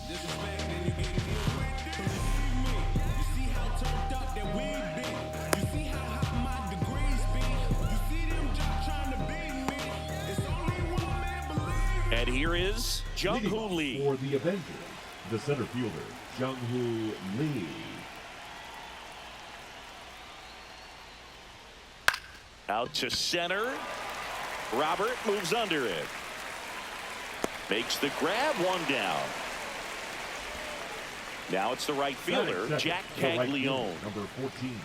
And here is Jung-Hoo Lee. For the Avengers, the center fielder, Jung-Hoo Lee. Out to center. Robert moves under it. Makes the grab, one down. Now it's the right fielder, Jack Caglione. Number 14.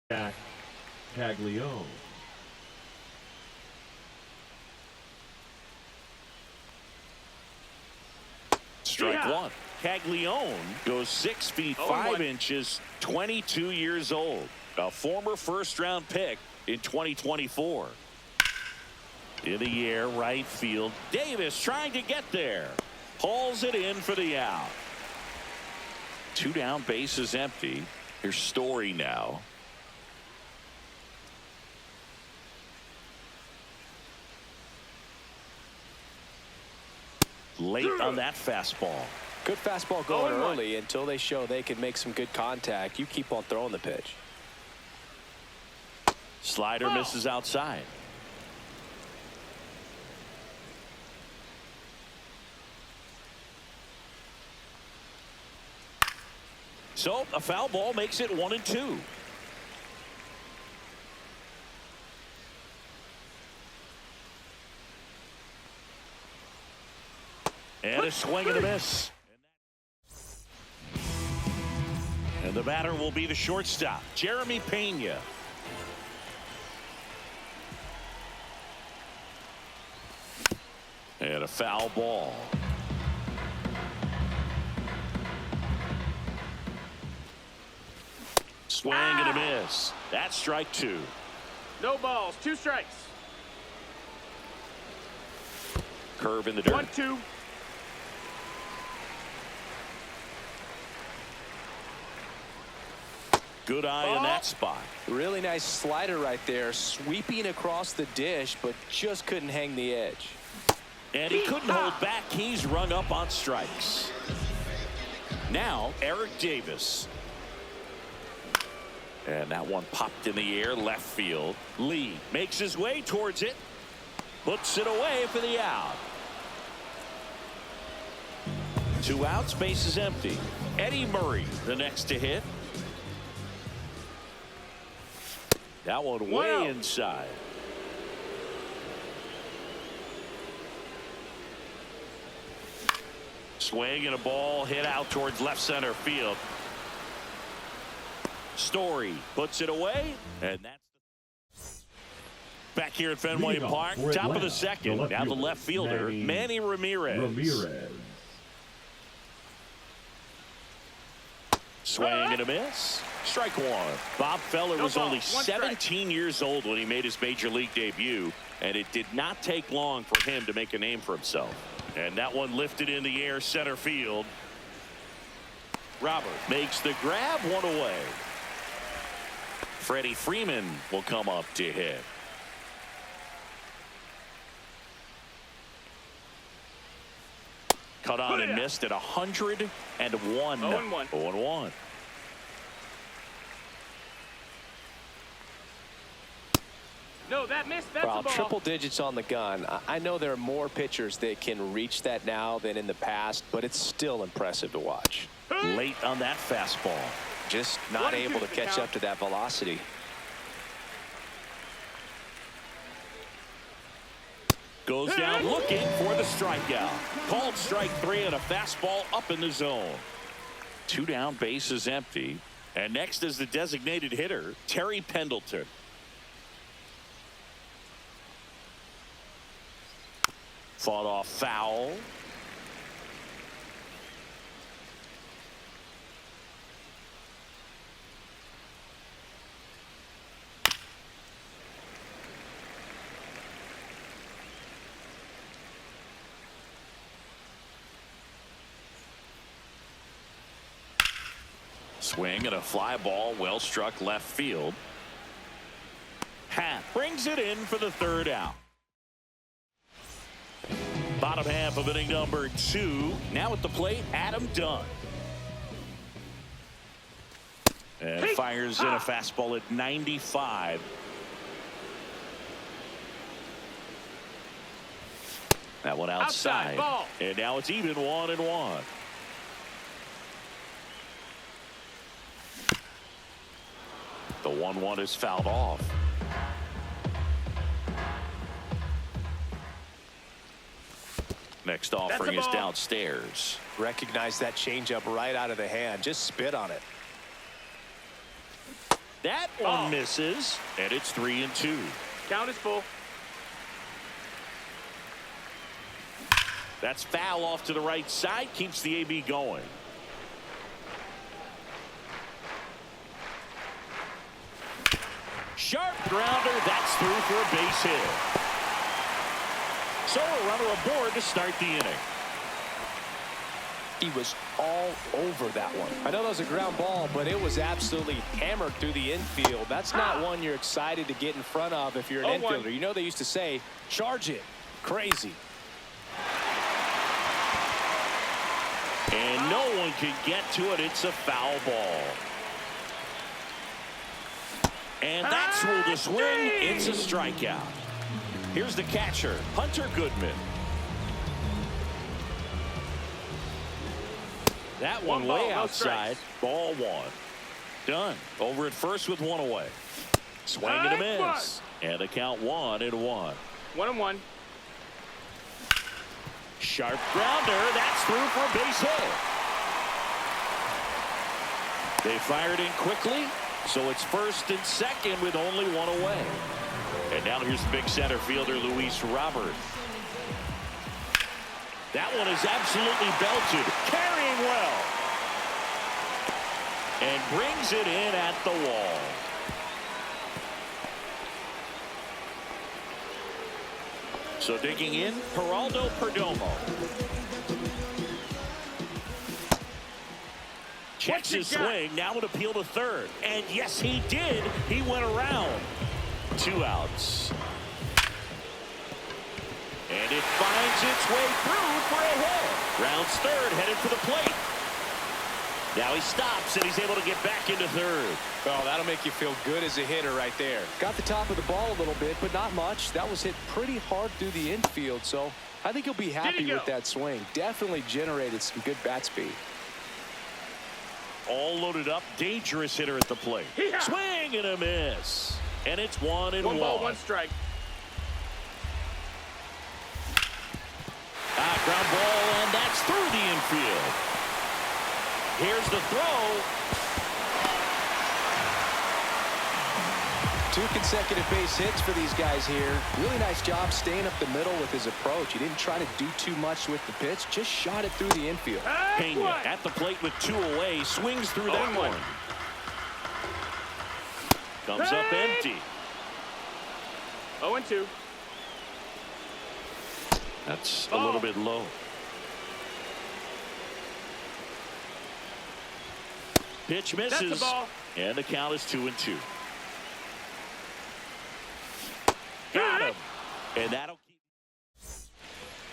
Jack Caglione. Strike one. Caglione goes 6 feet 5 inches, 22 years old. A former first-round pick in 2024. In the air, right field. Davis trying to get there. Hauls it in for the out. 2 down, bases empty. Here's Story now. Late on that fastball. Good fastball going early until they show they can make some good contact. You keep on throwing the pitch. Slider misses outside. So a foul ball makes it 1-2. And a swing and a miss. And the batter will be the shortstop, Jeremy Pena. And a foul ball. Swing and a miss. That's strike 2. No balls, 2 strikes. Curve in the dirt. 1-2. Good eye in that spot. Really nice slider right there, sweeping across the dish, but just couldn't hang the edge. And he couldn't hold back. He's rung up on strikes. Now Eric Davis. And that one popped in the air, left field. Lee makes his way towards it. Puts it away for the out. 2 outs, bases empty. Eddie Murray, the next to hit. That one way inside. Swing and a ball hit out towards left center field. Story puts it away, and that's back here at Fenway Park. Top of the second. Now the left fielder, Manny Ramirez. Swing and a miss. Strike 1. Bob Feller was only 17 years old when he made his major league debut, and it did not take long for him to make a name for himself. And that one lifted in the air, center field. Robert makes the grab, one away. Freddie Freeman will come up to hit. Cut on and missed at 101. 0-1. 0-1. No, that missed. That's Well, a ball. triple digits on the gun. I know there are more pitchers that can reach that now than in the past, but it's still impressive to watch. Late on that fastball. Just not able to catch up to that velocity. Goes down looking for the strikeout. Called strike 3 and a fastball up in the zone. 2 down, bases empty. And next is the designated hitter, Terry Pendleton. Fought off foul. Swing and a fly ball well struck left field. Happ brings it in for the third out. Bottom half of inning number 2. Now at the plate, Adam Dunn. And fires in a fastball at 95. That one outside. And now it's even 1-1. The 1-1 is fouled off. Next offering is downstairs. Recognize that changeup right out of the hand. Just spit on it. That one misses, and it's 3-2. Count is full. That's foul off to the right side. Keeps the AB going. Sharp grounder. That's through for a base hit. So a runner aboard to start the inning. He was all over that one. I know that was a ground ball, but it was absolutely hammered through the infield. That's not one you're excited to get in front of if you're an infielder. You know they used to say, charge it. Crazy. And no one can get to it. It's a foul ball. And that's ruled a swing. It's a strikeout. Here's the catcher, Hunter Goodman. That one way outside. Ball 1. Done. Over at first with 1 away. Swing and a miss. And the count 1-1. 1-1. Sharp grounder. That's through for a base hit. They fired in quickly, so it's first and second with only 1 away. And now here's the big center fielder, Luis Robert. That one is absolutely belted, carrying well. And brings it in at the wall. So digging in, Geraldo Perdomo. Checks his swing, now an appeal to third. And yes, he did. He went around. 2 outs. And it finds its way through for a hit. Rounds third, headed for the plate. Now he stops, and he's able to get back into third. Well, that'll make you feel good as a hitter right there. Got the top of the ball a little bit, but not much. That was hit pretty hard through the infield, so I think he'll be happy with that swing. Definitely generated some good bat speed. All loaded up, dangerous hitter at the plate. Swing and a miss. And it's 1-1. 1 ball, 1 strike. Ground ball, and that's through the infield. Here's the throw. 2 consecutive base hits for these guys here. Really nice job staying up the middle with his approach. He didn't try to do too much with the pitch, just shot it through the infield. Pena at the plate with 2 away, swings through that one. Comes up empty. 0-2. That's a little bit low. Pitch misses, and the count is 2-2. Got him. And that'll keep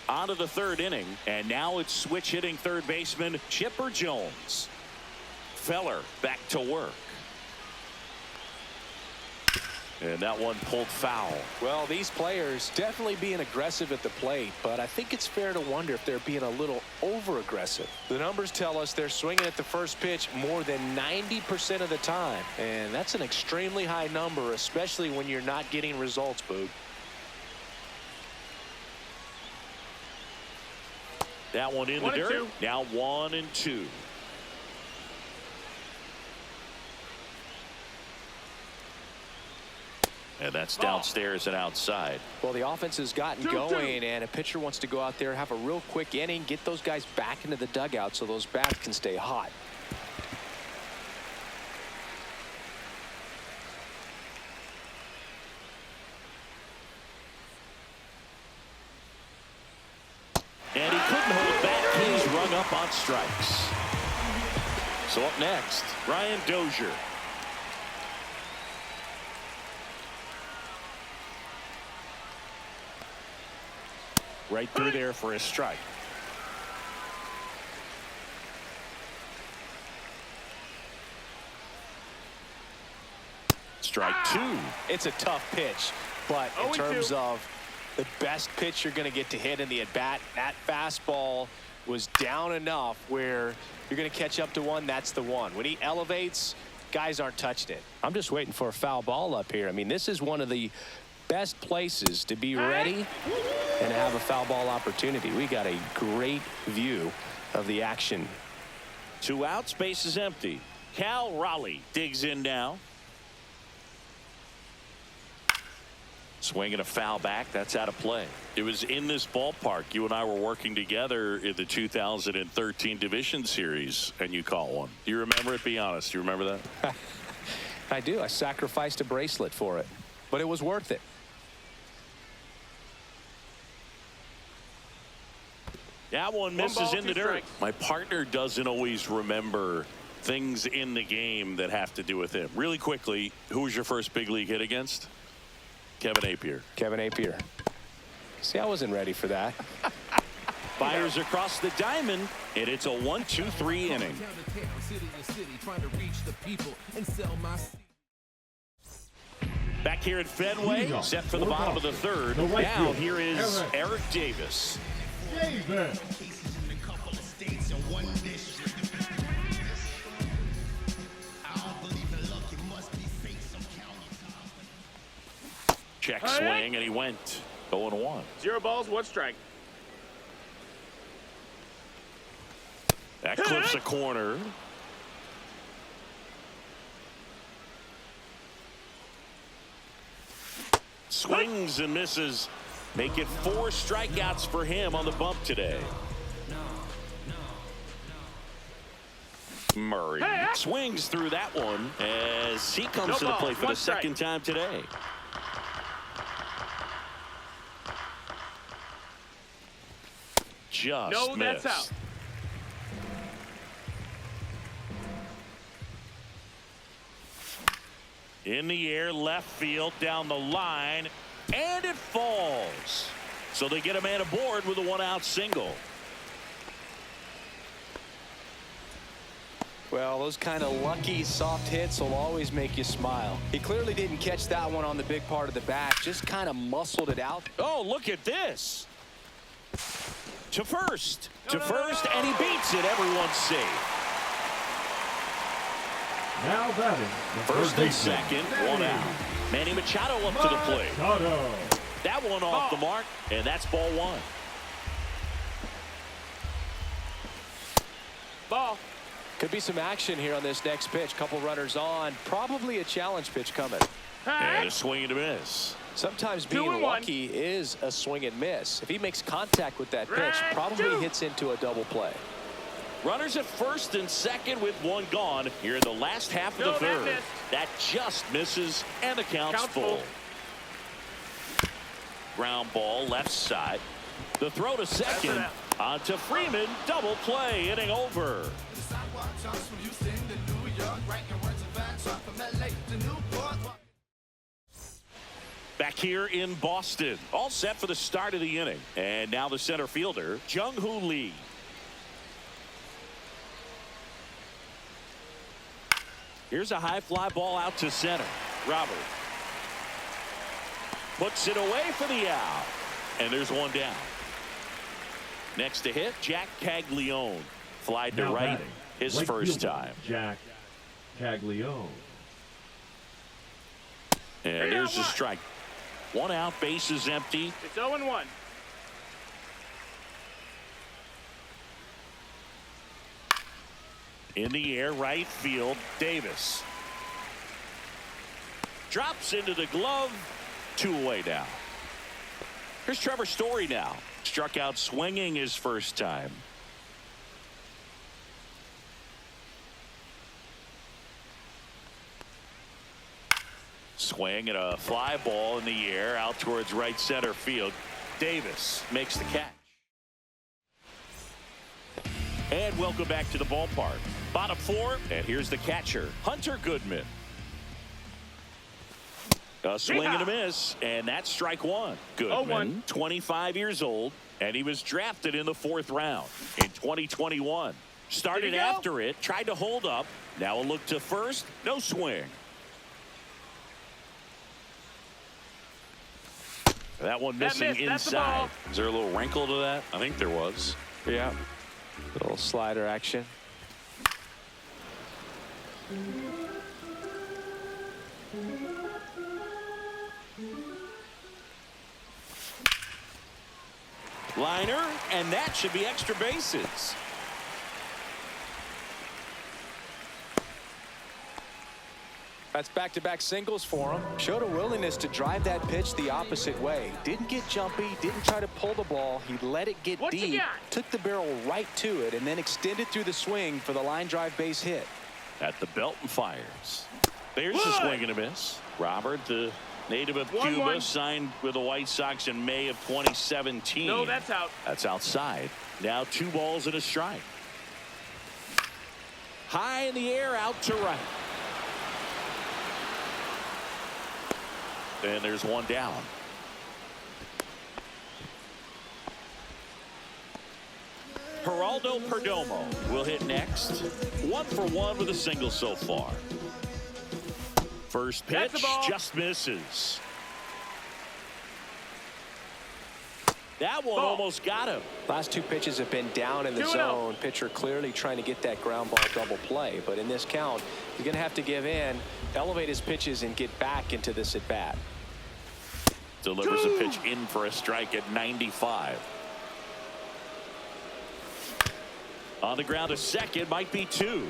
on to the third inning, and now it's switch hitting third baseman Chipper Jones. Feller back to work. And that one pulled foul. Well, these players definitely being aggressive at the plate, but I think it's fair to wonder if they're being a little over-aggressive. The numbers tell us they're swinging at the first pitch more than 90% of the time, and that's an extremely high number, especially when you're not getting results, Boog. That one in the dirt. Now 1-2. And that's downstairs and outside. Well, the offense has gotten going, and a pitcher wants to go out there, have a real quick inning, get those guys back into the dugout so those bats can stay hot. And he couldn't hold back. He's rung up on strikes. So up next, Ryan Dozier. Right through there for a strike. Strike two. It's a tough pitch, but in terms of the best pitch you're going to get to hit in the at-bat, that fastball was down enough where you're going to catch up to one. That's the one. When he elevates, guys aren't touching it. I'm just waiting for a foul ball up here. I mean, this is one of the best places to be ready and have a foul ball opportunity. We got a great view of the action. 2 outs, base is empty. Cal Raleigh digs in now. Swinging a foul back. That's out of play. It was in this ballpark. You and I were working together in the 2013 Division Series, and you caught one. Do you remember it? Be honest. Do you remember that? I do. I sacrificed a bracelet for it, but it was worth it. That one misses in the dirt. My partner doesn't always remember things in the game that have to do with him. Really quickly, who was your first big league hit against? Kevin Appier. Kevin Appier. See, I wasn't ready for that. Fires across the diamond, and it's a 1-2-3 inning. Back here at Fenway, set for the bottom of the third. Now here is Eric Davis. Check swing, and he went 0-1. 0 balls, 1 strike. That clips a corner. Swings and misses. Make it 4 strikeouts for him on the bump today. Murray swings through that one as he comes to the plate for the second time today. Just missed. That's out. In the air, left field, down the line, and it falls. So they get a man aboard with a 1-out single. Well, those kind of lucky soft hits will always make you smile. He clearly didn't catch that one on the big part of the bat, just kind of muscled it out. Oh, look at this. To first, and he beats it. Everyone's safe. Now batting. First and second, 1 out. Manny Machado up to the plate. That one off the mark, and that's ball 1. Ball. Could be some action here on this next pitch. Couple runners on. Probably a challenge pitch coming. And a swing and a miss. Sometimes being lucky is a swing and miss. If he makes contact with that pitch, probably hits into a double play. Runners at first and second with 1 gone here in the last half of the third. That just misses, and the count's full. Ground ball left side. The throw to second. On to Freeman. Double play. Inning over. Back here in Boston. All set for the start of the inning. And now the center fielder, Jung-Hoo Lee. Here's a high fly ball out to center. Robert puts it away for the out. And there's 1 down. Next to hit, Jack Caglione. Fly to right. His first time. Jack Caglione. And there's a strike. 1 out, base is empty. It's 0-1. In the air, right field, Davis. Drops into the glove. 2 away now. Here's Trevor Story now. Struck out swinging his first time. Swing and a fly ball in the air out towards right center field. Davis makes the catch. And welcome back to the ballpark. Bottom four, and here's the catcher, Hunter Goodman. A swing and a miss, and that's strike one. Goodman, 25 years old, and he was drafted in the 4th round in 2021. Started after it, tried to hold up. Now a look to first, no swing. That one missing inside. Is there a little wrinkle to that? I think there was. Yeah. Little slider action. Liner, and that should be extra bases. That's back-to-back singles for him. Showed a willingness to drive that pitch the opposite way. Didn't get jumpy, didn't try to pull the ball. He let it get deep, took the barrel right to it, and then extended through the swing for the line drive base hit. At the belt and fires. There's a swing and a miss. Robert, the native of Cuba, signed with the White Sox in May of 2017. No, that's out. That's outside. Now 2 balls and a strike. High in the air, out to right. And there's one down. Geraldo Perdomo will hit next. 1 for 1 with a single so far. First pitch just misses. That one almost got him. Last 2 pitches have been down in the zone. Pitcher clearly trying to get that ground ball double play. But in this count, he's going to have to give in, elevate his pitches, and get back into this at bat. Delivers a pitch in for a strike at 95. On the ground to second, might be 2.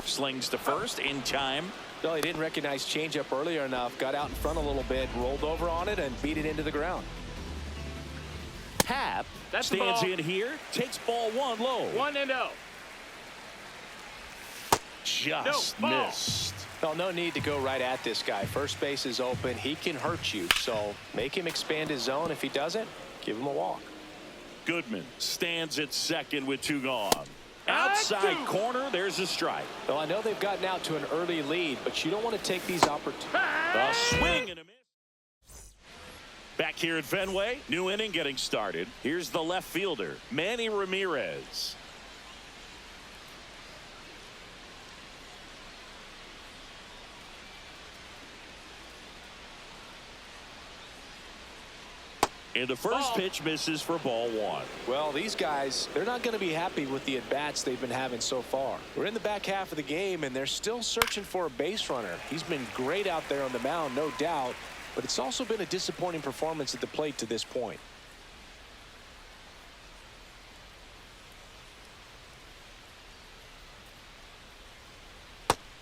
Slings to first in time. No, he didn't recognize changeup earlier enough. Got out in front a little bit, rolled over on it, and beat it into the ground. Happ stands in here, takes ball 1 low. 1-0. Just missed. Well, no need to go right at this guy. First base is open. He can hurt you. So make him expand his zone. If he doesn't, give him a walk. Goodman stands at second with 2 gone. Outside corner, there's a strike. Well, I know they've gotten out to an early lead, but you don't want to take these opportunities. A swing and a miss. Back here at Fenway, new inning getting started. Here's the left fielder, Manny Ramirez. And the first pitch misses for ball 1. Well, these guys, they're not going to be happy with the at-bats they've been having so far. We're in the back half of the game, and they're still searching for a base runner. He's been great out there on the mound, no doubt, but it's also been a disappointing performance at the plate to this point.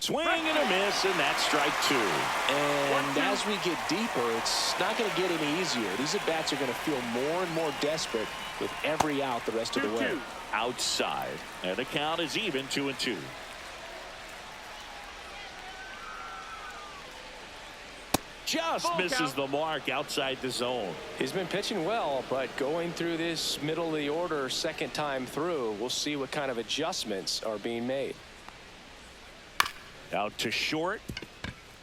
Swing and a miss, and that's strike 2. And as we get deeper, it's not going to get any easier. These at-bats are going to feel more and more desperate with every out the rest of the way. Outside, and the count is even 2-2. Just misses the mark outside the zone. He's been pitching well, but going through this middle of the order second time through, we'll see what kind of adjustments are being made. Out to short,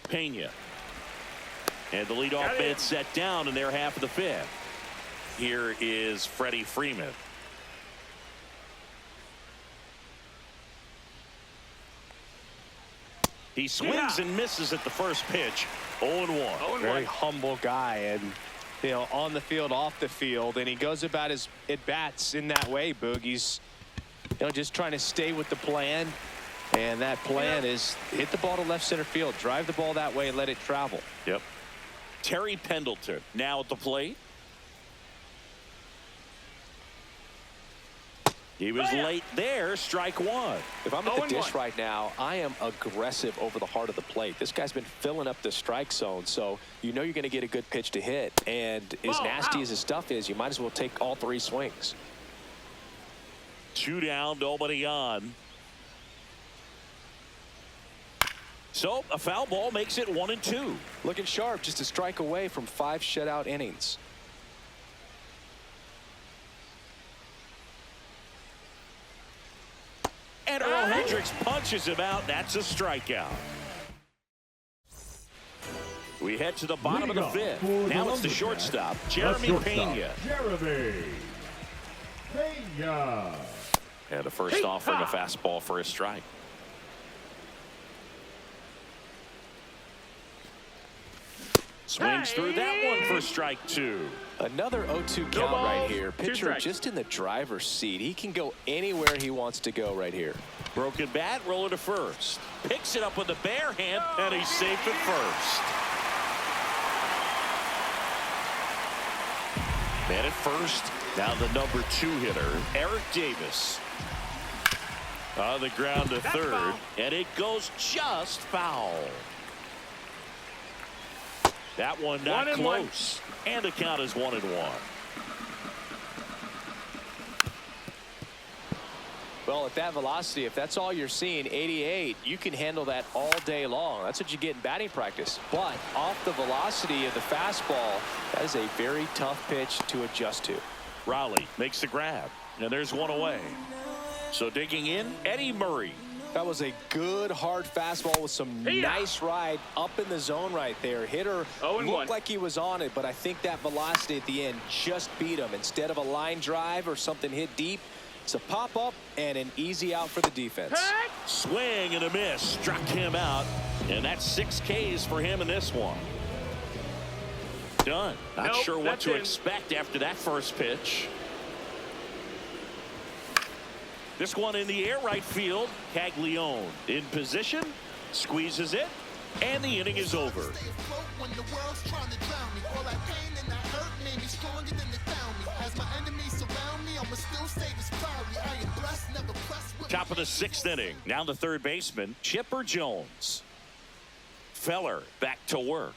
Pena. And the leadoff man set down in their half of the 5th. Here is Freddie Freeman. He swings and misses at the first pitch. 0-1. Very humble guy, and you know, on the field, off the field, and he goes about his at-bats in that way, Boog. He's just trying to stay with the plan. And that plan is hit the ball to left center field, drive the ball that way, and let it travel. Yep. Terry Pendleton now at the plate. He was late there, strike 1. If I'm at the dish right now, I am aggressive over the heart of the plate. This guy's been filling up the strike zone, so you know you're going to get a good pitch to hit. And as nasty as his stuff is, you might as well take all 3 swings. 2 down, nobody on. So a foul ball makes it 1-2. Looking sharp, just a strike away from 5 shutout innings. Hendricks punches him out. That's a strikeout. We head to the bottom of the fifth. Now it's the shortstop, Jeremy Pena. Jeremy Pena. And the first offering a fastball for a strike. Swings through that one for strike two. Another 0-2 count right here. Pitcher just in the driver's seat. He can go anywhere he wants to go right here. Broken bat, roller to first. Picks it up with the bare hand, and he's safe at first. Man at first, now the number 2 hitter, Eric Davis. On the ground to third, and it goes just foul. That one not close. And the count is 1-1. Well, at that velocity, if that's all you're seeing, 88, you can handle that all day long. That's what you get in batting practice. But off the velocity of the fastball, that is a very tough pitch to adjust to. Raleigh makes the grab, and there's one away. So digging in, Eddie Murray. That was a good hard fastball with some nice ride up in the zone right there. Hitter looked like he was on it, but I think that velocity at the end just beat him. Instead of a line drive or something hit deep, it's a pop up and an easy out for the defense. Swing and a miss, struck him out, and that's 6 Ks for him in this one. Done. Not sure what to expect after that first pitch. This one in the air, right field. Caglione in position, squeezes it, and the inning is over. Top of the 6th inning. Now the third baseman, Chipper Jones. Feller back to work.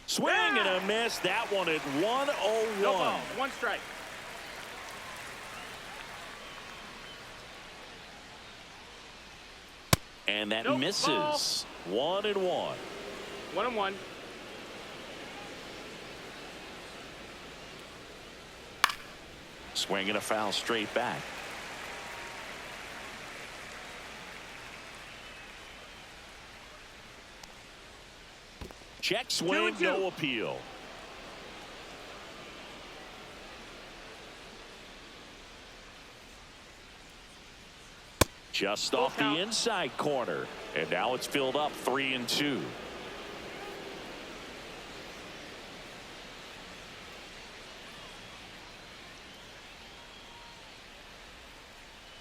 Swing and a miss. That one at 1-0-1. No ball, 1 strike. And that misses. 1-1. 1-1. Swing and a foul straight back. Check swing, no appeal. Just off the inside corner. And now it's filled up 3-2.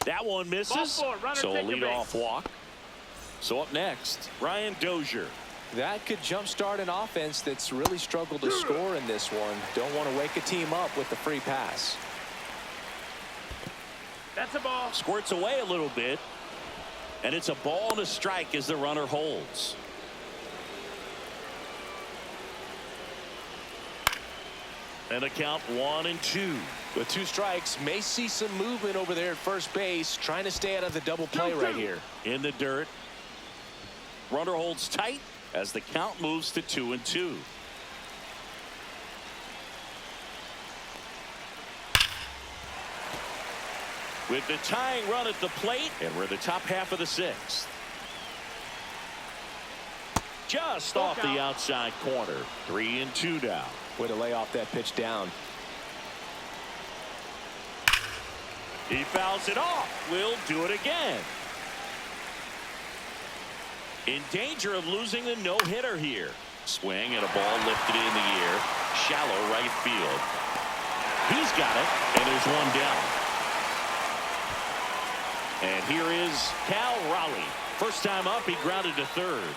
That one misses. So a leadoff walk. So up next, Ryan Dozier. That could jumpstart an offense that's really struggled to score in this one. Don't want to wake a team up with the free pass. That's a ball. Squirts away a little bit. And it's a ball and a strike as the runner holds. And the count 1-2. With 2 strikes, may see some movement over there at first base, trying to stay out of the double play right here. In the dirt. Runner holds tight as the count moves to 2-2. With the tying run at the plate, and we're in the top half of the 6th. Just off the outside corner. 3-2 now. Way to lay off that pitch down. He fouls it off. We'll do it again. In danger of losing the no-hitter here. Swing and a ball lifted in the air. Shallow right field. He's got it, and there's one down. And here is Cal Raleigh. First time up, he grounded to third.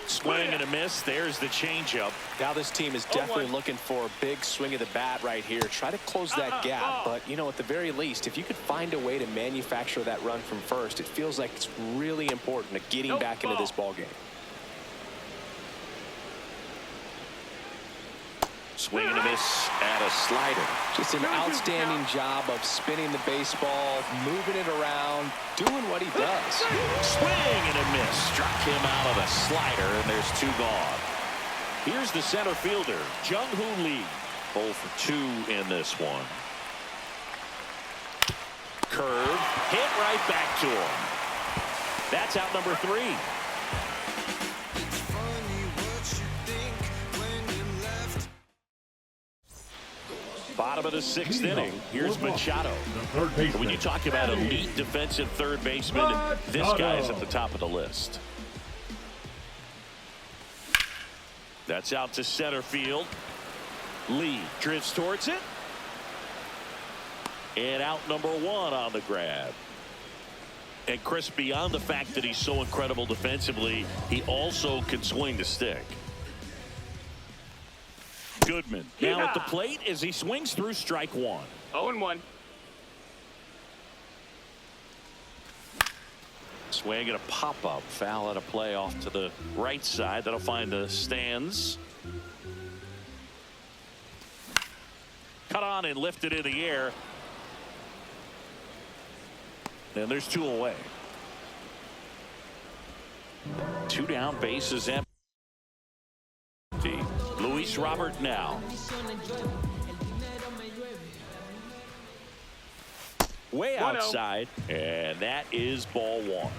Swing and a miss. There's the changeup. Now this team is definitely looking for a big swing of the bat right here. Try to close that gap. But, you know, at the very least, if you could find a way to manufacture that run from first, it feels like it's really important to getting back into this ball game. Swing and a miss and a slider. Just an outstanding job of spinning the baseball, moving it around, doing what he does. Swing and a miss. Struck him out of a slider, and there's 2 gone. Here's the center fielder, Jung-Hoo Lee. 0 for 2 in this one. curve, hit right back to him. That's out number 3. Bottom of the 6th inning. Here's Machado. When you talk about elite defensive third baseman, this guy's at the top of the list. That's out to center field. Lee drifts towards it. And out number 1 on the grab. And Chris, beyond the fact that he's so incredible defensively, he also can swing the stick. Goodman now at the plate as he swings through strike 1. 0-1. Swing and a pop-up. Foul at a play off to the right side. That'll find the stands. Cut on and lifted in the air. And there's 2 away. 2 down, bases empty. Luis Robert now. Way outside, and that is ball 1.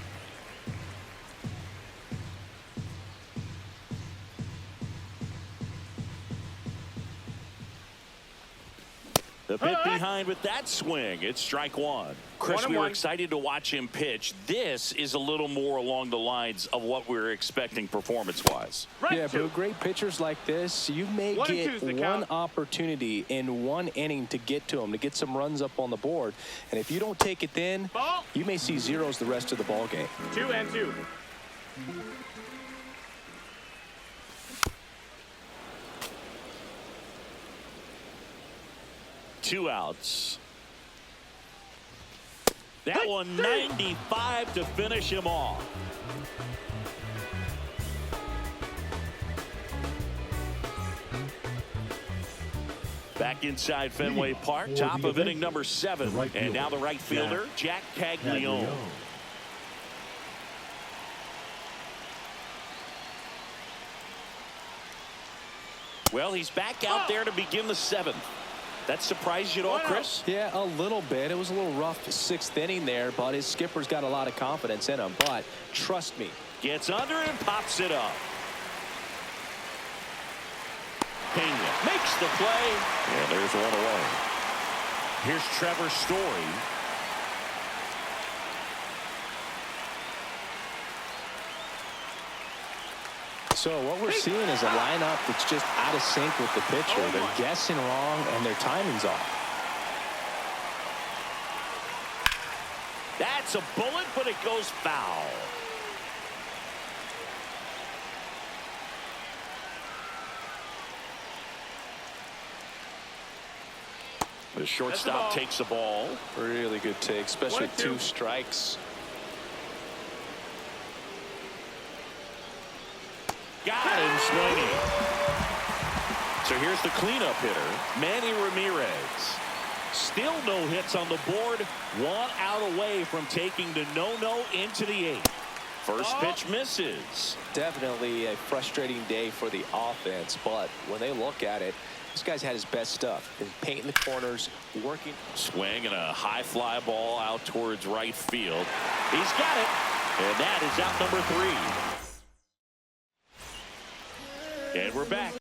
The bit behind with that swing. It's strike 1. Chris, we were excited to watch him pitch. This is a little more along the lines of what we were expecting performance-wise. Yeah, but great pitchers like this, you may get one opportunity in one inning to get to them, to get some runs up on the board. And if you don't take it then, you may see zeros the rest of the ball game. 2-2. Two outs. That one 95 to finish him off. Back inside Fenway Park, top of inning number 7. And now the right fielder, Jack Caglione. Well, he's back out there to begin the 7th. That surprised you at all, Chris? Yeah, a little bit. It was a little rough 6th inning there, but his skipper's got a lot of confidence in him. But trust me. Gets under and pops it up. Pena makes the play. And there's 1 away. Here's Trevor Story. So what we're seeing is a lineup that's just out of sync with the pitcher. They're guessing wrong and their timing's off. That's a bullet, but it goes foul. The shortstop takes the ball. Really good take, especially with 2 strikes. Got him swinging. So here's the cleanup hitter, Manny Ramirez. Still no hits on the board. 1 out away from taking the no-no into the 8th. First pitch misses. Definitely a frustrating day for the offense, but when they look at it, this guy's had his best stuff. Been painting the corners, working. Swing and a high fly ball out towards right field. He's got it. And that is out number 3. And we're back.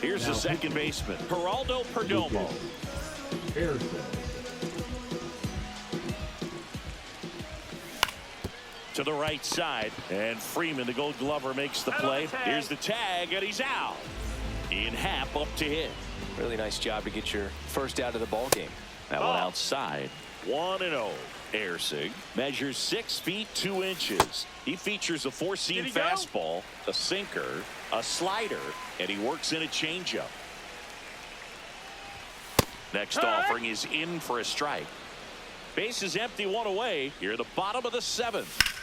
Here's the second baseman, Geraldo Perdomo. To the right side, and Freeman, the Gold Glover, makes the play. Here's the tag, and he's out. In half up to hit. Really nice job to get your first out of the ball game. That one outside. 1-0. Ersig measures 6 feet 2 inches. He features a 4-seam fastball, a sinker, a slider, and he works in a changeup. Next offering is in for a strike. Base is empty, 1 away. Here at the bottom of the 7th.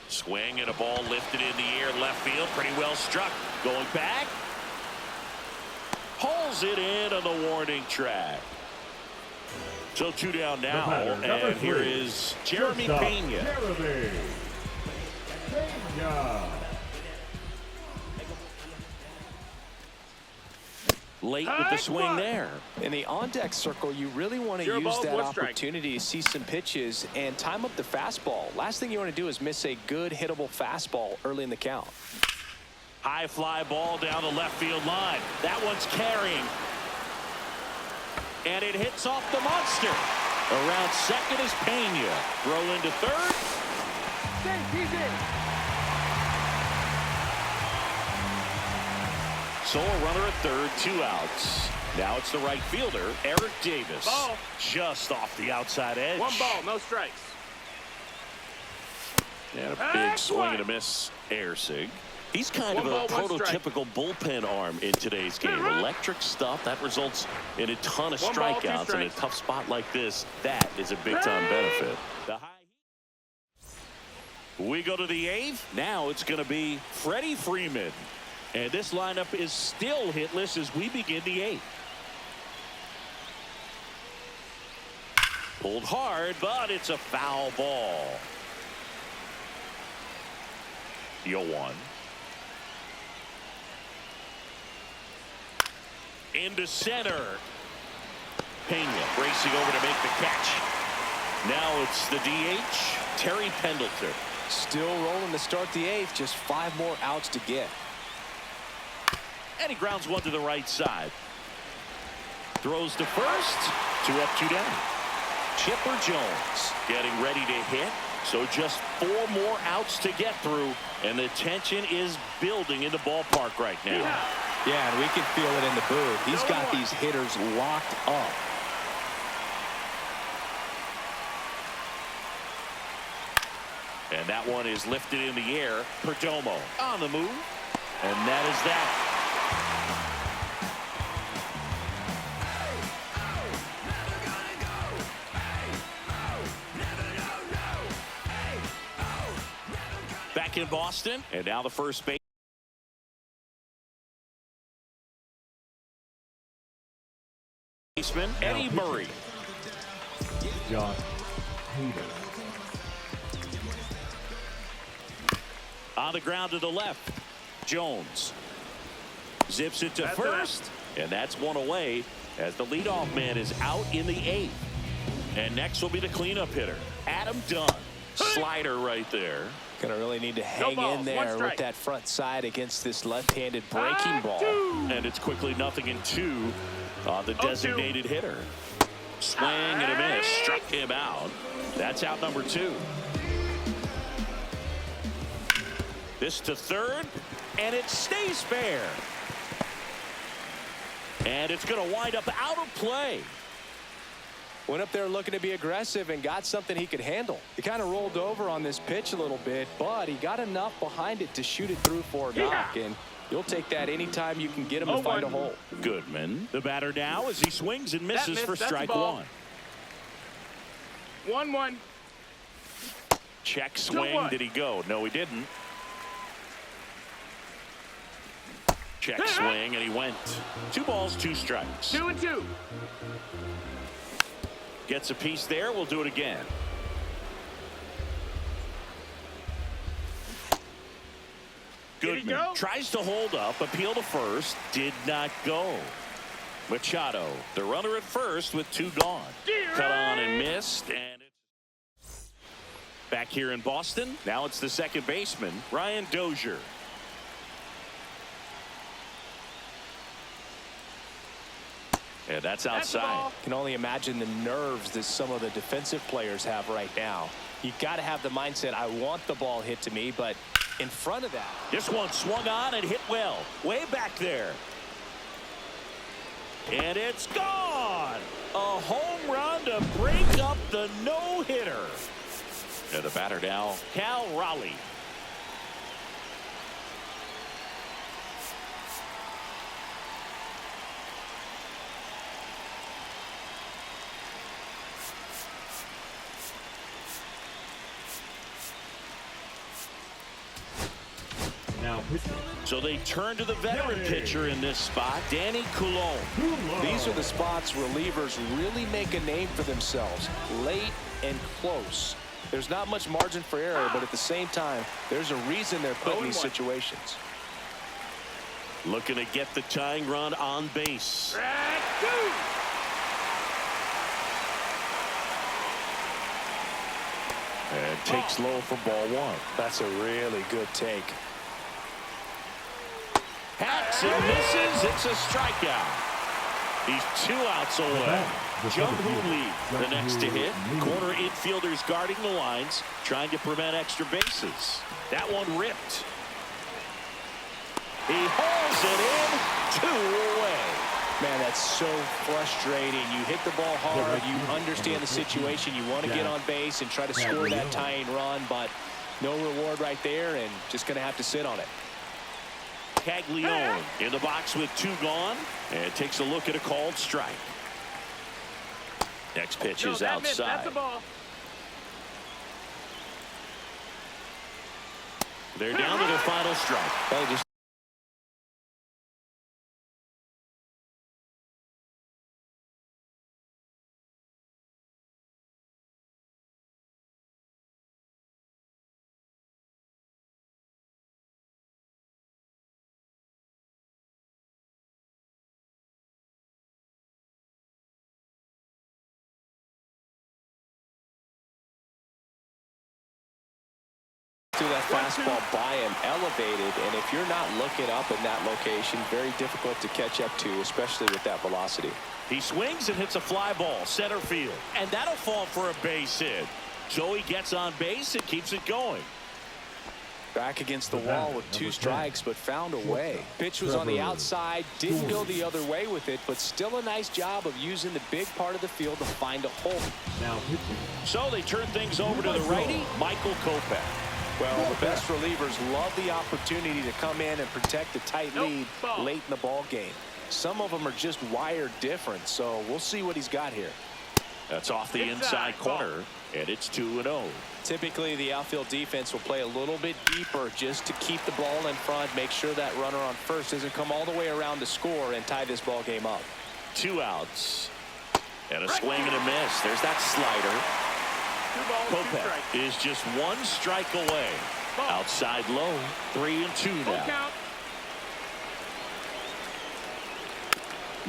Swing and a ball lifted in the air, left field, pretty well struck. Going back. Pulls it in on the warning track. So 2 down now, and here is Jeremy Pena. late with the swing there. In the on-deck circle, you really want to Zero use balls, that one strike. opportunity to see some pitches and time up the fastball. Last thing you want to do is miss a good hittable fastball early in the count. High fly ball down the left field line. That one's carrying. And it hits off the monster. Around second is Pena. Throw into third. So a runner at third, 2 outs. Now it's the right fielder, Eric Davis. Ball. Just off the outside edge. 1 ball, no strikes. And a big swing and a miss, Ersig. He's kind of 1 a ball, 1 strike. prototypical bullpen arm in today's game. Electric stuff that results in a ton of 1 ball, 2 strikeouts. In a strikes. tough spot like this, that is a big-time benefit. We go to the 8th. Now it's going to be Freddie Freeman. And this lineup is still hitless as we begin the 8th. Pulled hard, but it's a foul ball. 0-1. Into center. Pena racing over to make the catch. Now it's the DH, Terry Pendleton. Still rolling to start the 8th. Just 5 more outs to get. And he grounds one to the right side. Throws to first. 2 up, 2 down. Chipper Jones getting ready to hit. So just 4 more outs to get through. And the tension is building in the ballpark right now. Yeah, and we can feel it in the booth. He's got these hitters locked up. And that one is lifted in the air. Perdomo on the move. And that is that. Back in Boston. And now the first baseman, Eddie Murray. Josh Hader. On the ground to the left. Jones zips it to That's first. And that's one away as the leadoff man is out in the 8th. And next will be the cleanup hitter, Adam Dunn. Slider right there. Gonna really need to hang balls, in 1 there with strike. that front side against this left-handed breaking ball. 2. And it's quickly 0-2 on the 0-2. designated hitter. Swing and a miss. Struck him out. That's out number 2. This to third. And it stays fair. And it's going to wind up out of play. Went up there looking to be aggressive and got something he could handle. He kind of rolled over on this pitch a little bit, but he got enough behind it to shoot it through for a knock. And you'll take that anytime you can get him to find a hole. Goodman, the batter now as he swings and misses missed, for that's a strike ball. 1. 1-1. Check swing. 2-1. Did he go? No, he didn't. Check swing, and he went. 2 balls, 2 strikes. 2-2. Gets a piece there. We'll do it again. Did he Goodman go? tries to hold up, appeal to first, did not go. Machado, the runner at first with 2 gone. Cut on and missed, and it's back here in Boston. Now it's the second baseman, Ryan Dozier. And that's outside. Can only imagine the nerves that some of the defensive players have right now. You got to have the mindset, I want the ball hit to me, but in front of that. This one swung on and hit well. Way back there. And it's gone. A home run to break up the no-hitter. And the batter now, Cal Raleigh. Now pitching. So they turn to the veteran pitcher in this spot, Danny Coulomb. These are the spots relievers really make a name for themselves, late and close. There's not much margin for error, but at the same time, there's a reason they're put in these situations. Looking to get the tying run on base. And takes low for ball one. That's a really good take. Hacks and misses. It's a strikeout. He's 2 outs away. Jung-Hoo Lee, the next to hit. Corner infielders guarding the lines, trying to prevent extra bases. That one ripped. He hauls it in, 2 away. Man, that's so frustrating. You hit the ball hard. You understand the situation. You want to get on base and try to score that tying run, but no reward right there, and just going to have to sit on it. Caglione in the box with 2 gone, and takes a look at a called strike. Next pitch is outside. That's the ball. They're down to their final strike. Well, just that fastball by him elevated, and if you're not looking up in that location, very difficult to catch up to, especially with that velocity. He swings and hits a fly ball center field, and that'll fall for a base hit. So he gets on base and keeps it going. Back against the wall with 2 strikes, but found a way. Pitch was on the outside, didn't go the other way with it, but still a nice job of using the big part of the field to find a hole. Now pitching. So they turn things over to the righty, Michael Kopech. Well, the best relievers love the opportunity to come in and protect a tight lead late in the ball game. Some of them are just wired different, so we'll see what he's got here. That's off the inside corner, and it's 2-0. Typically, the outfield defense will play a little bit deeper just to keep the ball in front, make sure that runner on first doesn't come all the way around to score and tie this ball game up. 2 outs. And a swing and a miss. There's that slider. Kopech is just 1 strike away. Outside low, 3-2 now.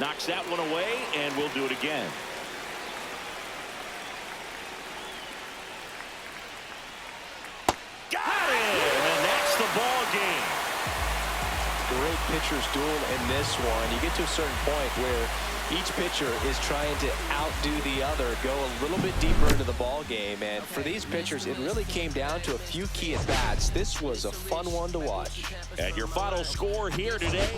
Knocks that one away, and we'll do it again. Got it! And that's the ball game. Great pitcher's duel in this one. You get to a certain point where each pitcher is trying to outdo the other, go a little bit deeper into the ball game, and for these pitchers, it really came down to a few key at-bats. This was a fun one to watch. And your final score here today,